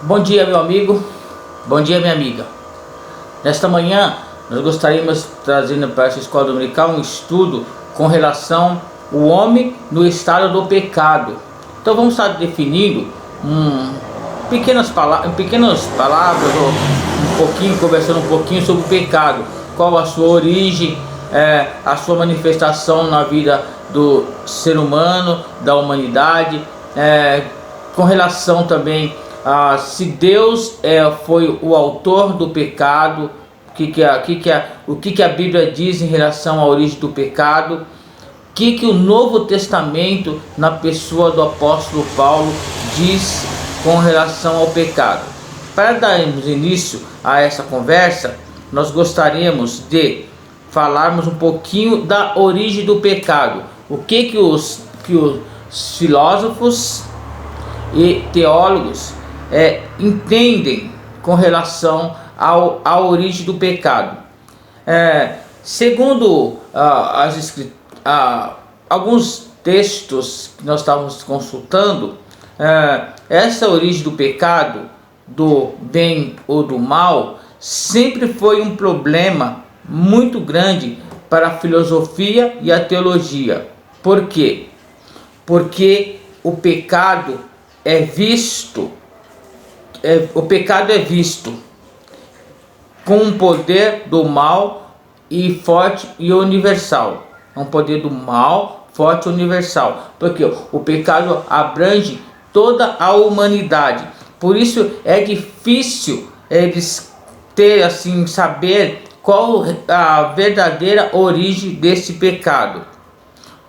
Bom dia, meu amigo. Bom dia, minha amiga. Nesta manhã, nós gostaríamos de trazer para essa escola dominical um estudo com relação ao homem no estado do pecado. Então, vamos estar definindo pequenas palavras, ou conversando um pouquinho sobre o pecado. Qual a sua origem, a sua manifestação na vida do ser humano, da humanidade, com relação também se Deus foi o autor do pecado, o que a Bíblia diz em relação à origem do pecado, o que o Novo Testamento, na pessoa do apóstolo Paulo, diz com relação ao pecado. Para darmos início a essa conversa, nós gostaríamos de falarmos um pouquinho da origem do pecado. O que os filósofos e teólogos entendem com relação à origem do pecado. Segundo alguns textos que nós estávamos consultando, essa origem do pecado, do bem ou do mal, sempre foi um problema muito grande para a filosofia e a teologia. Por quê? Porque o pecado é visto com um poder do mal e forte e universal. É um poder do mal forte e universal, porque o pecado abrange toda a humanidade. Por isso é difícil eles saber qual a verdadeira origem desse pecado.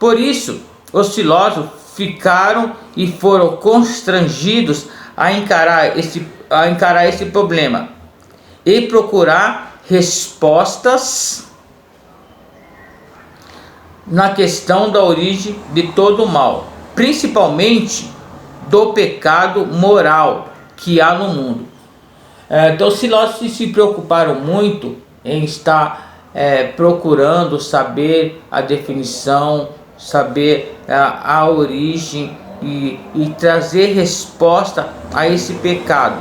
Por isso, os filósofos ficaram e foram constrangidos a encarar esse problema e procurar respostas na questão da origem de todo o mal, principalmente do pecado moral que há no mundo. Então os filósofos se preocuparam muito em estar procurando saber a definição, saber a origem e trazer resposta a esse pecado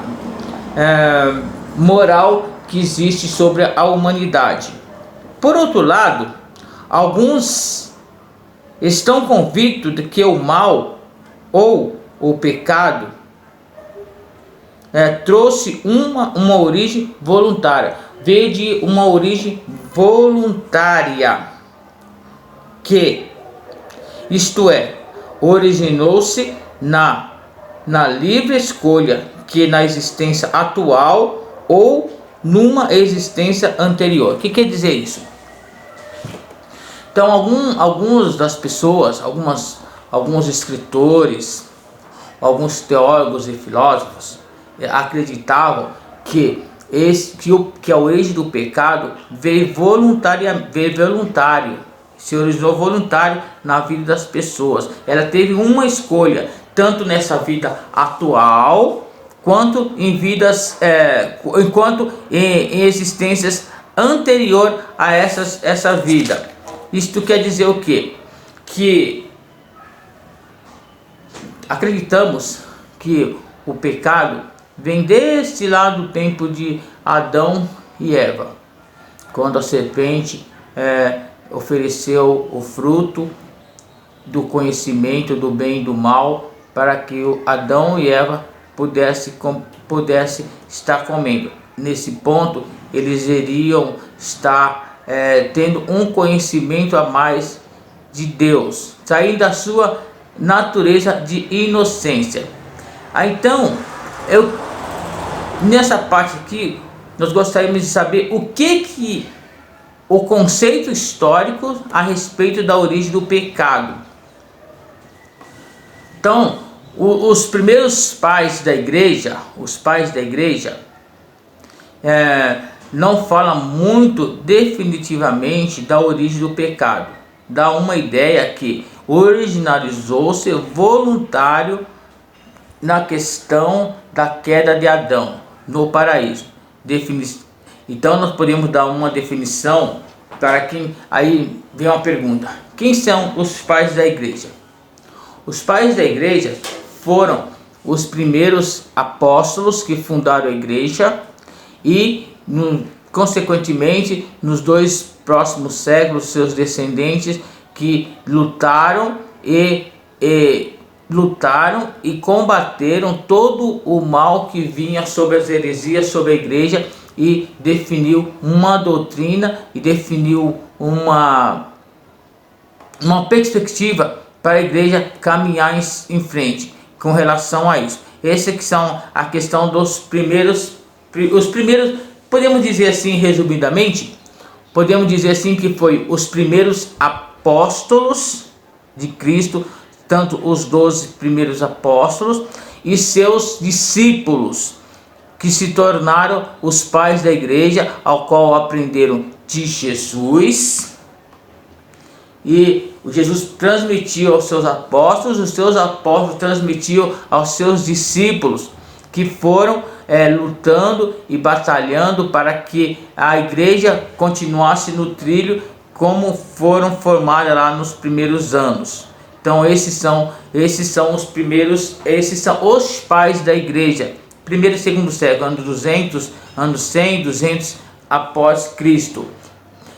moral que existe sobre a humanidade. Por outro lado, alguns estão convictos de que o mal ou o pecado trouxe uma origem voluntária, veio de uma origem voluntária, isto é, originou-se na livre escolha que na existência atual ou numa existência anterior. O que quer dizer isso? Então, algumas das pessoas, alguns escritores, alguns teólogos e filósofos acreditavam que a origem do pecado veio voluntário, se originou voluntário na vida das pessoas. Ela teve uma escolha, tanto nessa vida atual, quanto em vidas, em existências anterior a essa vida. Isto quer dizer o quê? Que acreditamos que o pecado vem desde lá do tempo de Adão e Eva, quando a serpente ofereceu o fruto do conhecimento do bem e do mal para que Adão e Eva pudesse estar comendo. Nesse ponto, eles iriam estar tendo um conhecimento a mais de Deus, sair da sua natureza de inocência. Então, nessa parte aqui, nós gostaríamos de saber o conceito histórico a respeito da origem do pecado. Então, os primeiros pais da igreja, não falam muito definitivamente da origem do pecado. Dá uma ideia que originalizou-se voluntário na questão da queda de Adão no paraíso. Então nós podemos dar uma definição para quem. Aí vem uma pergunta: quem são os pais da igreja? Os pais da igreja foram os primeiros apóstolos que fundaram a igreja e, consequentemente, nos 2 próximos séculos, seus descendentes que lutaram e combateram todo o mal que vinha sobre as heresias, sobre a igreja, e definiu uma doutrina e definiu uma perspectiva para a igreja caminhar em frente com relação a isso. Essa que são a questão dos primeiros, podemos dizer assim, resumidamente, podemos dizer assim que foi os primeiros apóstolos de Cristo, tanto os 12 primeiros apóstolos e seus discípulos, que se tornaram os pais da igreja, ao qual aprenderam de Jesus, e Jesus transmitiu aos seus apóstolos, os seus apóstolos transmitiam aos seus discípulos, que foram lutando e batalhando para que a igreja continuasse no trilho como foram formadas lá nos primeiros anos. Então esses são os primeiros, esses são os pais da igreja. Primeiro e segundo século, ano 200, ano 100, 200 após Cristo.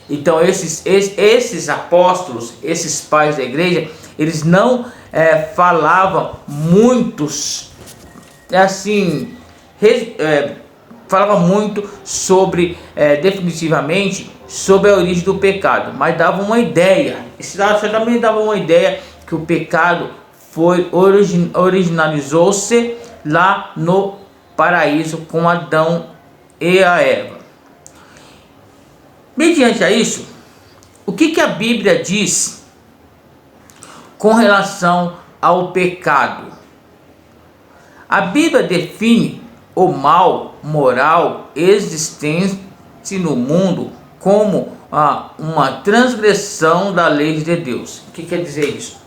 Então esses apóstolos, esses pais da igreja, eles não falavam muitos, assim, falavam muito sobre, definitivamente, sobre a origem do pecado, mas davam uma ideia. Isso também dava uma ideia que o pecado originalizou-se lá no paraíso com Adão e a Eva. Mediante a isso, o que a Bíblia diz com relação ao pecado? A Bíblia define o mal moral existente no mundo como uma transgressão da lei de Deus. O que quer dizer isso?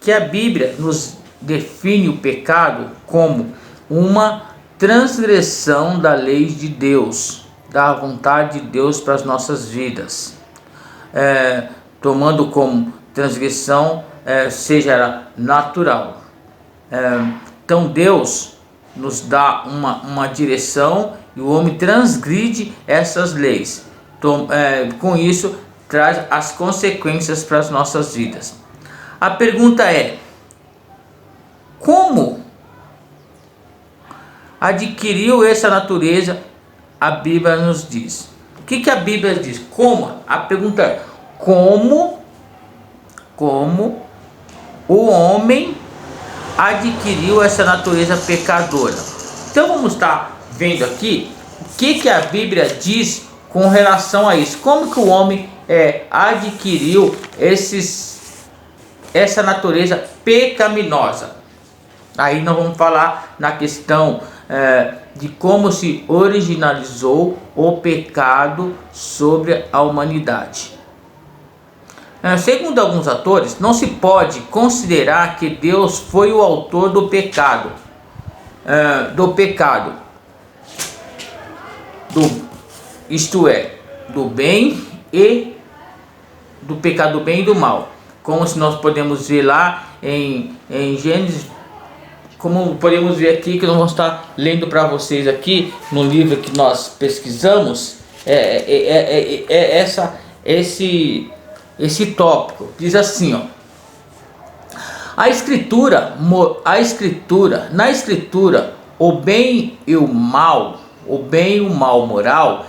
Que a Bíblia nos define o pecado como uma transgressão da lei de Deus, da vontade de Deus para as nossas vidas, tomando como transgressão, seja ela natural. Então Deus nos dá uma direção e o homem transgride essas leis. Com isso traz as consequências para as nossas vidas. A pergunta é: como adquiriu essa natureza? A Bíblia nos diz. O que a Bíblia diz? Como? A pergunta é: como o homem adquiriu essa natureza pecadora? Então vamos estar vendo aqui o que a Bíblia diz com relação a isso. Como que o homem adquiriu essa natureza pecaminosa? Aí nós vamos falar na questão de como se originalizou o pecado sobre a humanidade. Segundo alguns autores, não se pode considerar que Deus foi o autor do pecado, isto é, do bem e do pecado do bem e do mal, como se nós podemos ver lá em Gênesis, como podemos ver aqui, que nós vamos estar lendo para vocês aqui no livro que nós pesquisamos, esse tópico. Diz assim, ó: na escritura, o bem e o mal moral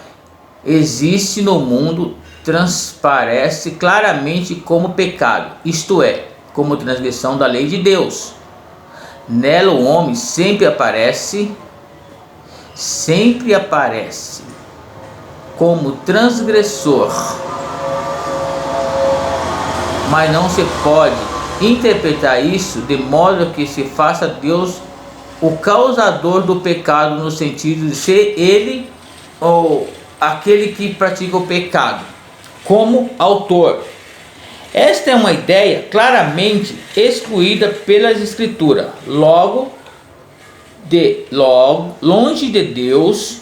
existe no mundo, transparece claramente como pecado, isto é, como transgressão da lei de Deus. Nela o homem sempre aparece como transgressor, mas não se pode interpretar isso de modo que se faça Deus o causador do pecado, no sentido de ser ele ou aquele que pratica o pecado como autor. Esta é uma ideia claramente excluída pelas Escrituras. Longe de Deus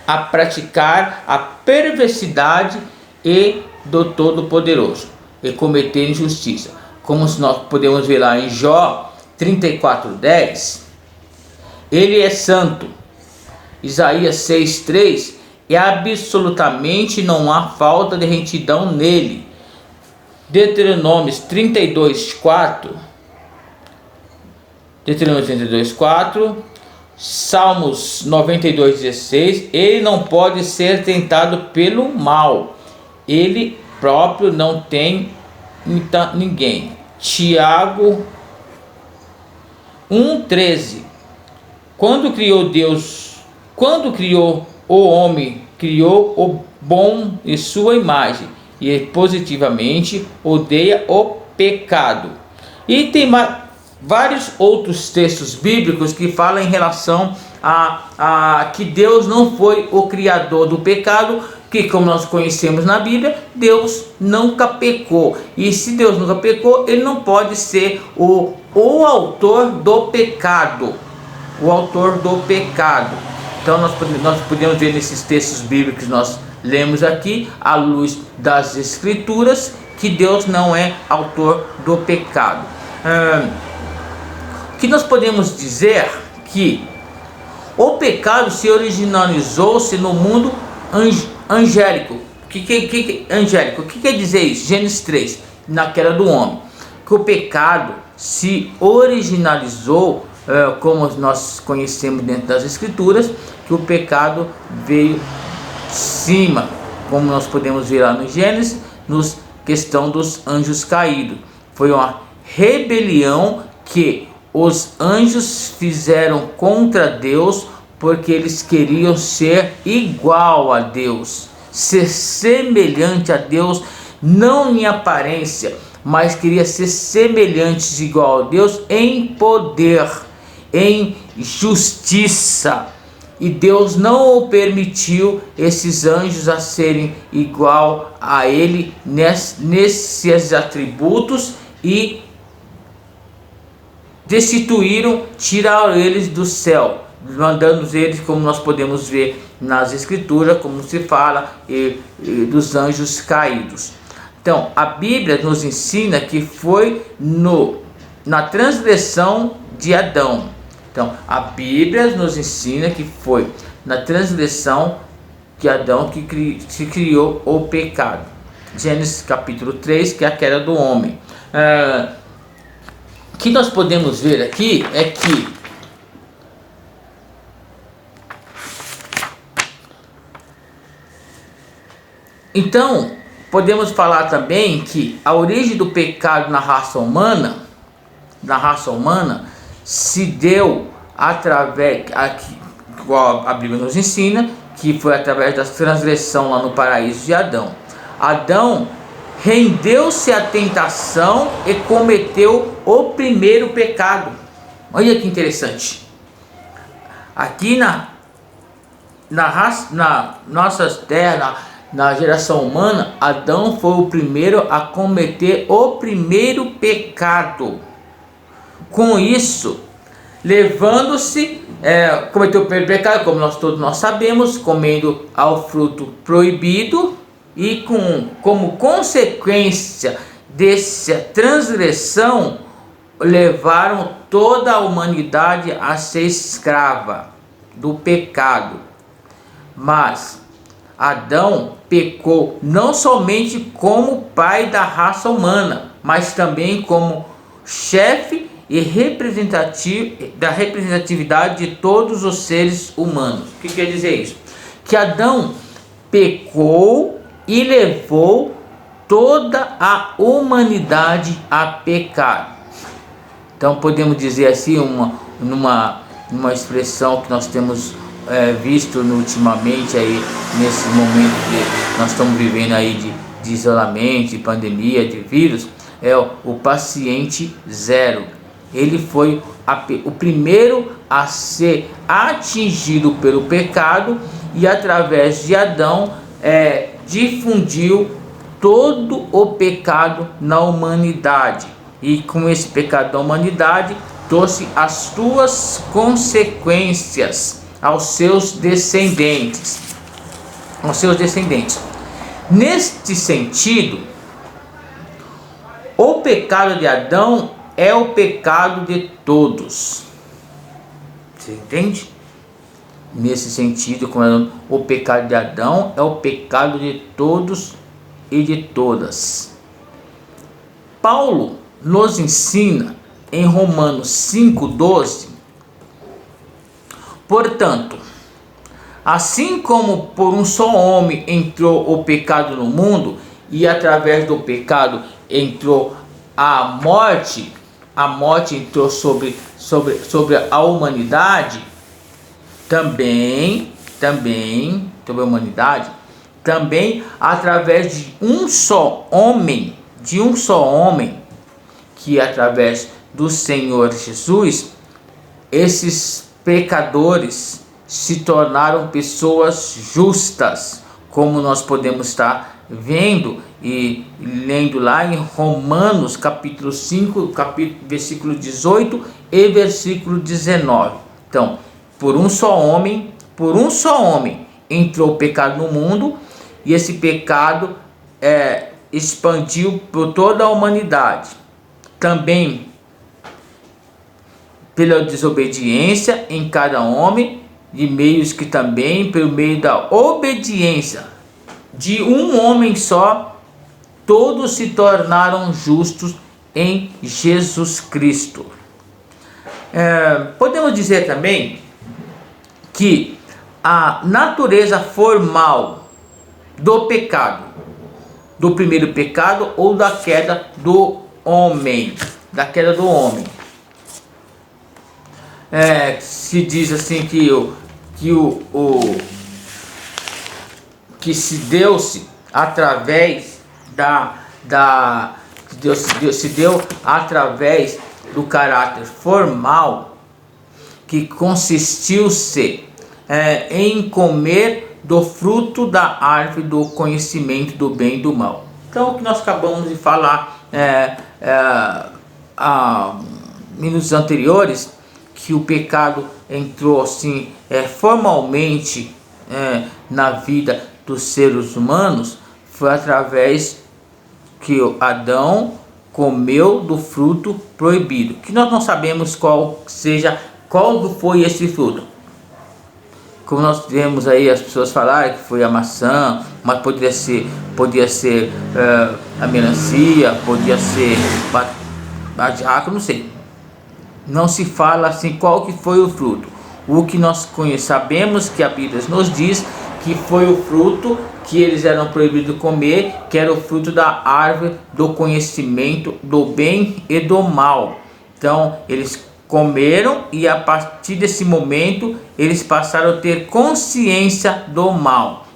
a praticar a perversidade e do Todo-Poderoso e cometer injustiça. Como nós podemos ver lá em Jó 34:10, Ele é santo. Isaías 6:3, e absolutamente não há falta de retidão nele. Deuteronômios 32:4, Salmos 92:16, ele não pode ser tentado pelo mal, ele próprio não tem ninguém. Tiago 1:13, quando criou o homem, criou o bom em sua imagem, e positivamente odeia o pecado. E tem vários outros textos bíblicos que falam em relação a que Deus não foi o criador do pecado, que, como nós conhecemos na Bíblia, Deus nunca pecou. E se Deus nunca pecou, ele não pode ser o autor do pecado. O autor do pecado. Então nós podemos ver nesses textos bíblicos que nós lemos aqui, à luz das Escrituras, que Deus não é autor do pecado. Que nós podemos dizer que o pecado se originalizou-se no mundo angélico. Angélico, o que quer dizer isso? Gênesis 3, na queda do homem. Que o pecado se originalizou, como nós conhecemos dentro das Escrituras, que o pecado veio de cima, como nós podemos ver lá no Gênesis, nos questão dos anjos caídos. Foi uma rebelião que os anjos fizeram contra Deus, porque eles queriam ser igual a Deus, ser semelhante a Deus, não em aparência, mas queria ser semelhantes igual a Deus em poder, em justiça. E Deus não o permitiu esses anjos a serem igual a ele nesses atributos, e destituíram, tiraram eles do céu, mandando eles, como nós podemos ver nas Escrituras, como se fala, dos anjos caídos. Então a Bíblia nos ensina que foi na transgressão de Adão. Então a Bíblia nos ensina que foi na transgressão de Adão que se criou o pecado. Gênesis capítulo 3, que é a queda do homem. O que nós podemos ver aqui é que então podemos falar também que a origem do pecado na raça humana se deu através, a Bíblia nos ensina, que foi através da transgressão lá no paraíso de Adão. Adão rendeu-se à tentação e cometeu o primeiro pecado. Olha que interessante. Aqui na nossa terra, na geração humana, Adão foi o primeiro a cometer o primeiro pecado. Com isso, levando-se, cometeu o primeiro pecado, como todos nós sabemos, comendo ao fruto proibido, e como consequência dessa transgressão, levaram toda a humanidade a ser escrava do pecado. Mas Adão pecou não somente como pai da raça humana, mas também como chefe e da representatividade de todos os seres humanos. O que quer dizer isso? Que Adão pecou e levou toda a humanidade a pecar. Então podemos dizer assim, numa expressão que nós temos visto ultimamente aí, nesse momento que nós estamos vivendo aí de isolamento, de pandemia, de vírus, é o paciente zero. Ele foi o primeiro a ser atingido pelo pecado, e através de Adão difundiu todo o pecado na humanidade, e com esse pecado da humanidade trouxe as suas consequências aos seus descendentes. Neste sentido, o pecado de Adão é o pecado de todos. Você entende? Nesse sentido, como o pecado de Adão é o pecado de todos e de todas. Paulo nos ensina em Romanos 5,12: portanto, assim como por um só homem entrou o pecado no mundo, e através do pecado entrou a morte entrou sobre a humanidade, também sobre a humanidade, também através de um só homem, que através do Senhor Jesus, esses pecadores se tornaram pessoas justas, como nós podemos estar vendo e lendo lá em Romanos capítulo 5, versículo 18 e versículo 19. Então, por um só homem entrou o pecado no mundo, e esse pecado expandiu por toda a humanidade. Também pela desobediência em cada homem, de meios que também, pelo meio da obediência de um homem só, todos se tornaram justos em Jesus Cristo. Podemos dizer também que a natureza formal do pecado, do primeiro pecado ou da queda do homem, se diz assim que se deu-se através se deu através do caráter formal, que consistiu-se em comer do fruto da árvore do conhecimento do bem e do mal. Então, o que nós acabamos de falar há minutos anteriores, que o pecado entrou assim formalmente na vida dos seres humanos, foi através que Adão comeu do fruto proibido, que nós não sabemos qual foi esse fruto. Como nós vemos aí as pessoas falarem que foi a maçã, mas podia ser a melancia, podia ser a jaca, não sei. Não se fala assim qual que foi o fruto. O que nós sabemos, que a Bíblia nos diz, que foi o fruto que eles eram proibidos de comer, que era o fruto da árvore do conhecimento do bem e do mal. Então eles comeram, e a partir desse momento eles passaram a ter consciência do mal.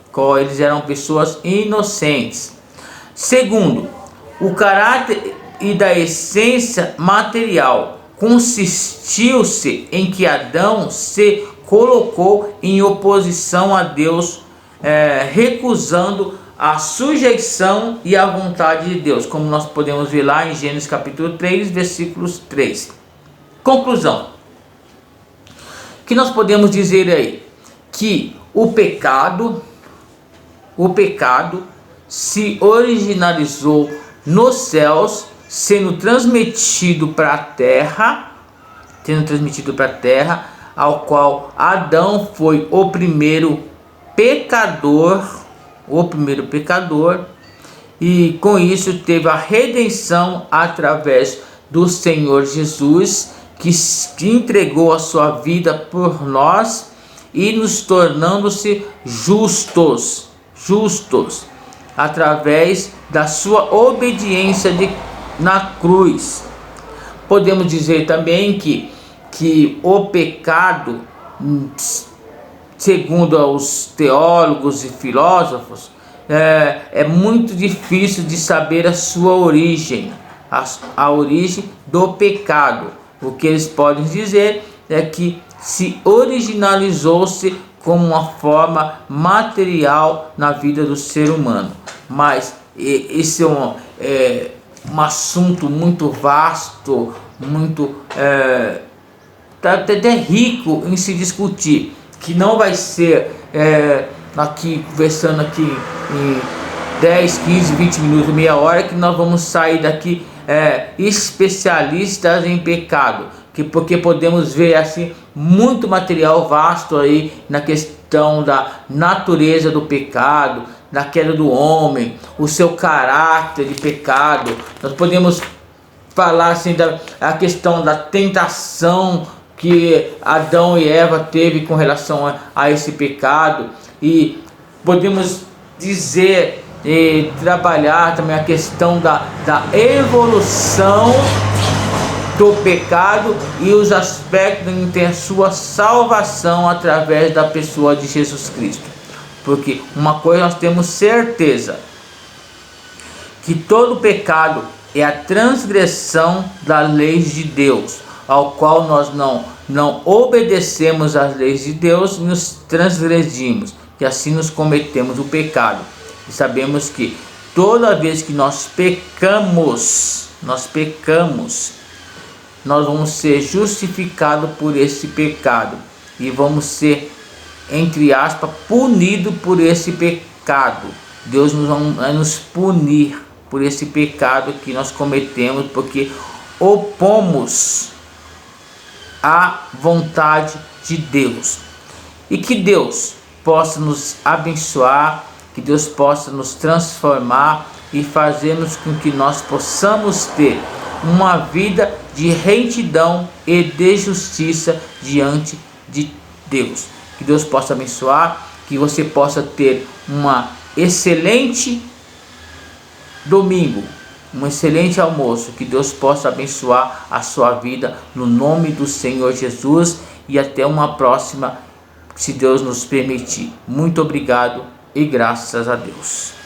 Eles eram pessoas inocentes. Segundo, o caráter e da essência material consistiu-se em que Adão se colocou em oposição a Deus, recusando a sujeição e a vontade de Deus, como nós podemos ver lá em Gênesis capítulo 3, versículos 3. Conclusão. O que nós podemos dizer aí? Que o pecado se originalizou nos céus, sendo transmitido para a terra, ao qual Adão foi o primeiro pecador, e com isso teve a redenção através do Senhor Jesus, que entregou a sua vida por nós e nos tornando-se justos através da sua obediência na cruz. Podemos dizer também que o pecado, segundo os teólogos e filósofos, é muito difícil de saber a sua origem, a origem do pecado. O que eles podem dizer é que se originalizou-se como uma forma material na vida do ser humano. Mas esse é um assunto muito vasto, muito até rico em se discutir, que não vai ser aqui conversando aqui em 10, 15, 20 minutos, meia hora, que nós vamos sair daqui especialistas em pecado. porque podemos ver assim muito material vasto aí na questão da natureza do pecado, da queda do homem, o seu caráter de pecado. Nós podemos falar assim a questão da tentação que Adão e Eva teve com relação a esse pecado, e podemos dizer e trabalhar também a questão da evolução do pecado e os aspectos em que tem a sua salvação através da pessoa de Jesus Cristo. Porque uma coisa nós temos certeza, que todo pecado é a transgressão das leis de Deus, ao qual nós não obedecemos às leis de Deus e nos transgredimos, e assim nos cometemos o pecado. E sabemos que toda vez que nós pecamos, nós vamos ser justificados por esse pecado e vamos ser, entre aspas, punidos por esse pecado. Deus vai nos punir por esse pecado que nós cometemos, porque opomos a vontade de Deus. E que Deus possa nos abençoar, que Deus possa nos transformar e fazermos com que nós possamos ter uma vida de retidão e de justiça diante de Deus. Que Deus possa abençoar, que você possa ter uma excelente domingo, um excelente almoço. Que Deus possa abençoar a sua vida no nome do Senhor Jesus, e até uma próxima, se Deus nos permitir. Muito obrigado e graças a Deus.